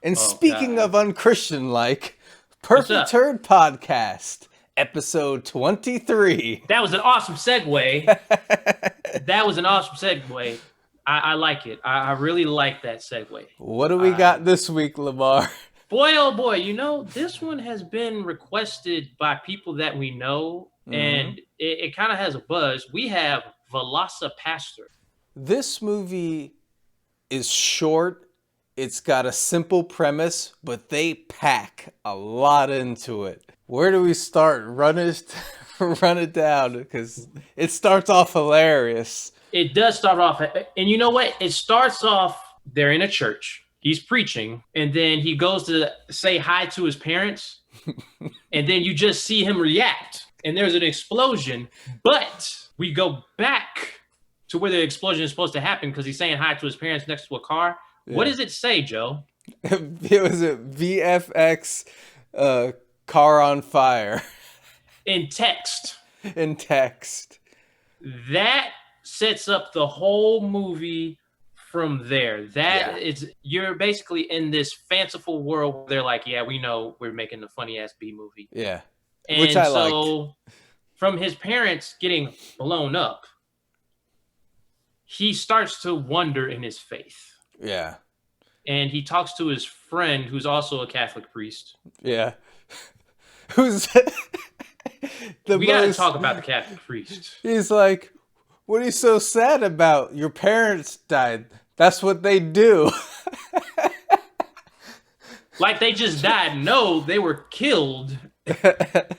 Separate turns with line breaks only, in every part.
And
Oh,
speaking
God.
of unchristian-like,
What's
Perfect
up?
Turd Podcast, episode 23.
That was an awesome segue. That was an awesome segue. I like it. I really like that segue.
What do we got this week, Lamar?
Boy, oh boy, this one has been requested by people that we know, and it kind of has a buzz. We have VelociPastor.
This movie is short. It's got a simple premise, but they pack a lot into it. Where do we start? Run it down, because it starts off hilarious.
It does start off, and you know what? It starts off, they're in a church. He's preaching, and then he goes to say hi to his parents, and then you just see him react, and there's an explosion. But we go back to where the explosion is supposed to happen because he's saying hi to his parents next to a car. Yeah. What does it say, Joe?
It was a VFX car on fire.
In text.
In text.
That sets up the whole movie from there. You're basically in this fanciful world where they're like, yeah, we know we're making the funny ass B movie.
Yeah.
And
which I
so
liked.
From his parents getting blown up, he starts to wonder in his faith.
Yeah.
And he talks to his friend who's also a Catholic priest.
Yeah. Who's
we gotta talk about the Catholic priest.
He's like, what are you so sad about? Your parents died. That's what they do.
Like they just died. No, they were killed. That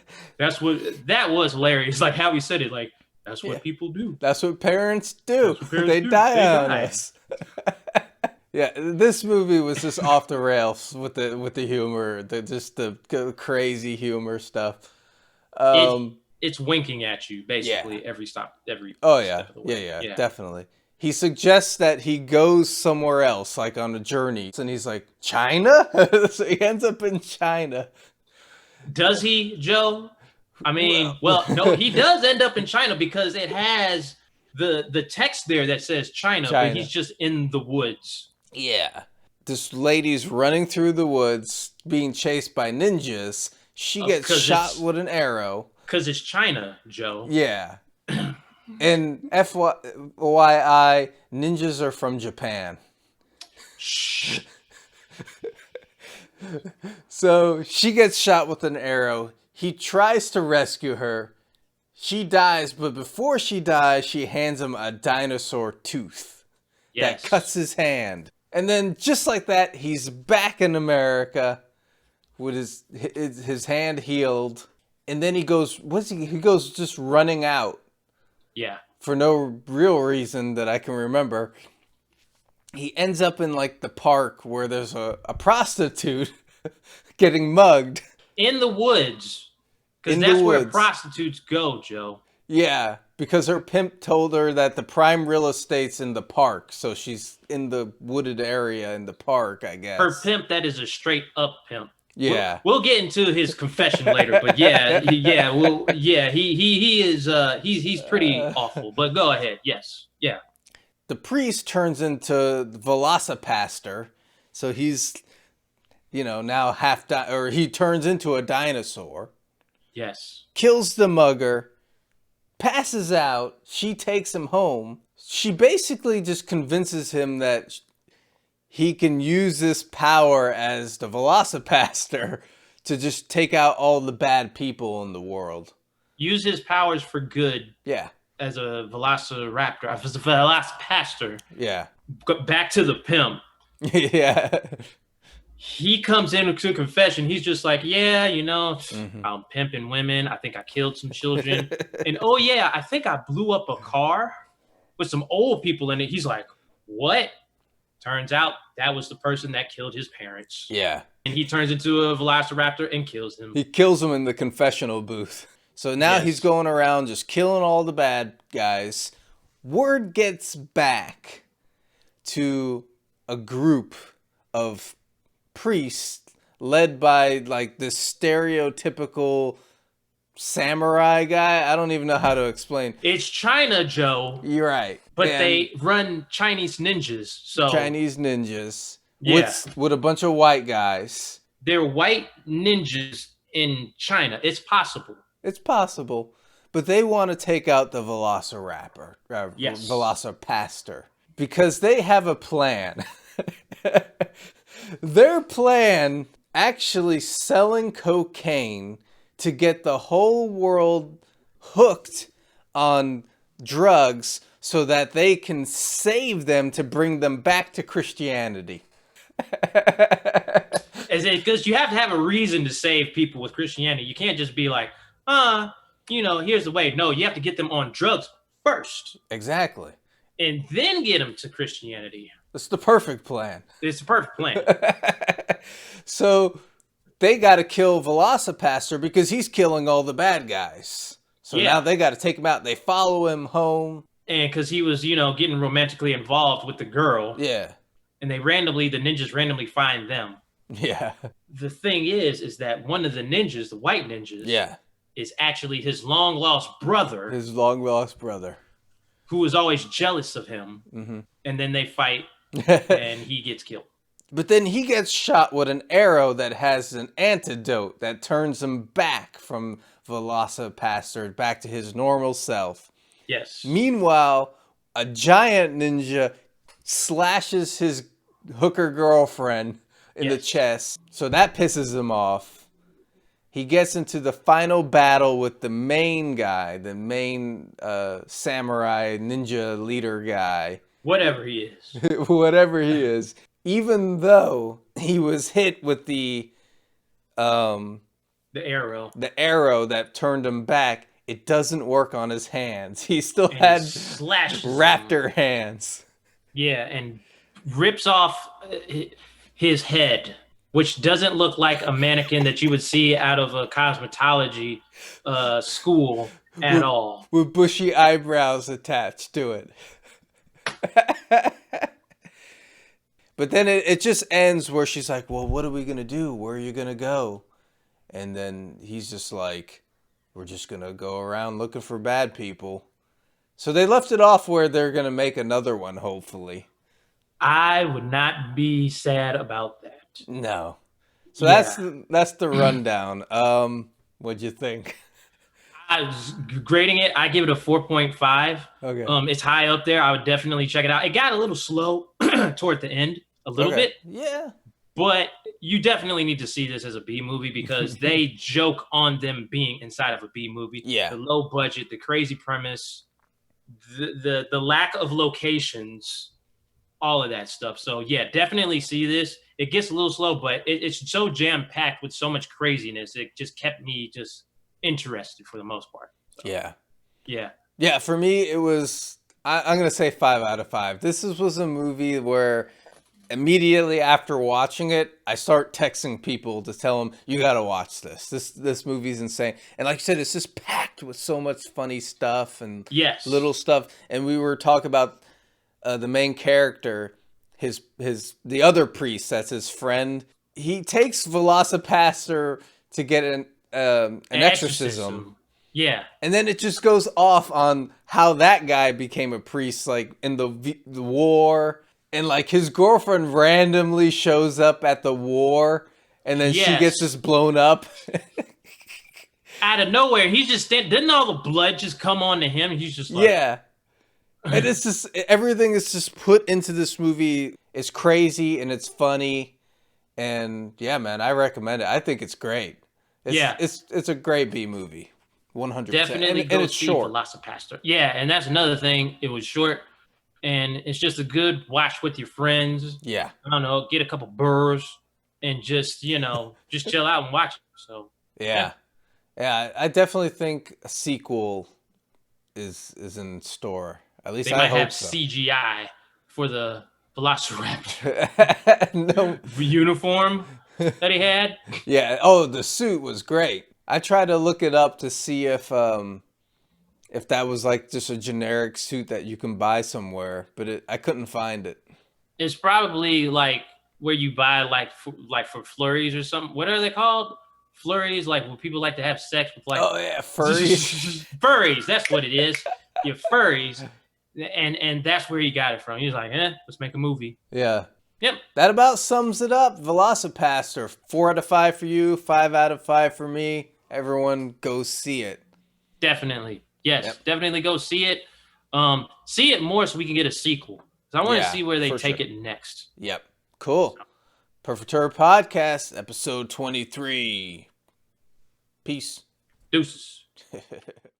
was hilarious. Like how he said it. Like, that's what people do.
That's what parents do. They die on us. Yeah, this movie was just off the rails with the humor, the crazy humor stuff.
It's winking at you basically every step of the way.
Yeah, definitely. He suggests that he goes somewhere else, like on a journey, and he's like, China? So he ends up in China.
Does he, Joe? I mean, no, he does end up in China because it has the text there that says China, but he's just in the woods.
Yeah. This lady's running through the woods, being chased by ninjas. She gets shot with an arrow.
Because it's China, Joe.
Yeah. And FYI, ninjas are from Japan.
Shh.
So she gets shot with an arrow. He tries to rescue her. She dies, but before she dies, she hands him a dinosaur tooth that cuts his hand. And then just like that, he's back in America with his hand healed. And then he goes, he goes just running out.
Yeah.
For no real reason that I can remember. He ends up in like the park where there's a prostitute getting mugged.
In the woods. Because that's where prostitutes go, Joe.
Yeah, because her pimp told her that the prime real estate's in the park. So she's in the wooded area in the park, I guess.
Her pimp, that is a straight up pimp.
Yeah.
We'll get into his confession later, but he's pretty awful. But go ahead. Yes. Yeah.
The priest turns into VelociPastor. So he's, now he turns into a dinosaur.
Yes.
Kills the mugger. Passes out. She takes him home. She basically just convinces him that he can use this power as the VelociPastor to just take out all the bad people in the world.
Use his powers for good.
Yeah.
As a velociraptor, as a VelociPastor.
Yeah.
Back to the pimp.
Yeah.
He comes into confession. He's just like, I'm pimping women. I think I killed some children. And I think I blew up a car with some old people in it. He's like, what? Turns out that was the person that killed his parents.
Yeah.
And he turns into a velociraptor and kills him.
He kills him in the confessional booth. So now he's going around just killing all the bad guys. Word gets back to a group of priests led by like this stereotypical samurai guy. I don't even know how to explain.
It's China, Joe.
You're right.
But they run Chinese ninjas. So
Chinese ninjas.
Yeah.
with a bunch of white guys.
They're white ninjas in China. It's possible.
It's possible, but they want to take out the
Yes.
VelociPastor, because they have a plan. Their plan actually selling cocaine to get the whole world hooked on drugs so that they can save them to bring them back to Christianity.
Because you have to have a reason to save people with Christianity. You can't just be like, here's the way. No, you have to get them on drugs first.
Exactly.
And then get them to Christianity.
It's the perfect plan.
It's the perfect plan.
So they got to kill VelociPastor because he's killing all the bad guys. So now they got to take him out. They follow him home.
And because he was, getting romantically involved with the girl.
Yeah.
And the ninjas randomly find them.
Yeah.
The thing is that one of the ninjas, the white ninjas, is actually his long lost brother.
His long lost brother.
Who was always jealous of him.
Mm-hmm.
And then they fight and he gets killed.
But then he gets shot with an arrow that has an antidote that turns him back from VelociPastor back to his normal self.
Yes.
Meanwhile, a giant ninja slashes his hooker girlfriend in the chest. So that pisses him off. He gets into the final battle with the main guy, the main samurai ninja leader guy.
Whatever he is.
Whatever he is. Even though he was hit with the arrow that turned him back, it doesn't work on his hands. He still had raptor hands.
Yeah, and rips off his head, which doesn't look like a mannequin that you would see out of a cosmetology school at all.
With bushy eyebrows attached to it. But then it just ends where she's like, well, what are we going to do? Where are you going to go? And then he's just like, we're just going to go around looking for bad people. So they left it off where they're going to make another one, hopefully.
I would not be sad about that.
No. So that's the rundown. What'd you think?
I was grading it. I give it a 4.5.
Okay.
It's high up there. I would definitely check it out. It got a little slow toward the end, a little bit.
Yeah.
But you definitely need to see this as a B movie because they joke on them being inside of a B movie.
Yeah.
The low budget, the crazy premise, the lack of locations, all of that stuff. So yeah, definitely see this. It gets a little slow, but it's so jam-packed with so much craziness. It just kept me just interested for the most part. So, yeah. For me, it was. I'm gonna say 5 out of 5. This was a movie where immediately after watching it, I start texting people to tell them, you got to watch this. This movie's insane. And like you said, it's just packed with so much funny stuff and little stuff. And we were talking about the main character, the other priest, that's his friend. He takes VelociPastor to get an exorcism. Yeah. And then it just goes off on how that guy became a priest, like in the war. And like his girlfriend randomly shows up at the war, and then she gets just blown up. Out of nowhere, he's just didn't all the blood just come onto him? He's just like... Yeah. And it's just, everything is just put into this movie. It's crazy and it's funny. And yeah, man, I recommend it. I think it's great. It's a great B movie. 100%. Definitely go see VelociPastor. Yeah, and that's another thing. It was short. And it's just a good watch with your friends. Yeah. I don't know, get a couple burrs and just, just chill out and watch it. So yeah, I definitely think a sequel is in store. At least I hope so. They might have CGI for the Velociraptor. No uniform that he had. Yeah. Oh, the suit was great. I tried to look it up to see if that was like just a generic suit that you can buy somewhere, but I couldn't find it. It's probably like where you buy like for flurries or something. What are they called? Flurries, like when people like to have sex with like. Oh yeah, furries. Furries, that's what it is. Your furries, and that's where he got it from. He was like, let's make a movie. Yeah. Yep.
That about sums it up. VelociPastor, 4 out of 5 for you, 5 out of 5 for me. Everyone go see it.
Definitely. Yes,
Yep.
definitely go see it. See it more so we can get a sequel. Because I want to see where they take it next.
Yep. Cool. Perfect Terror Podcast, episode 23. Peace.
Deuces.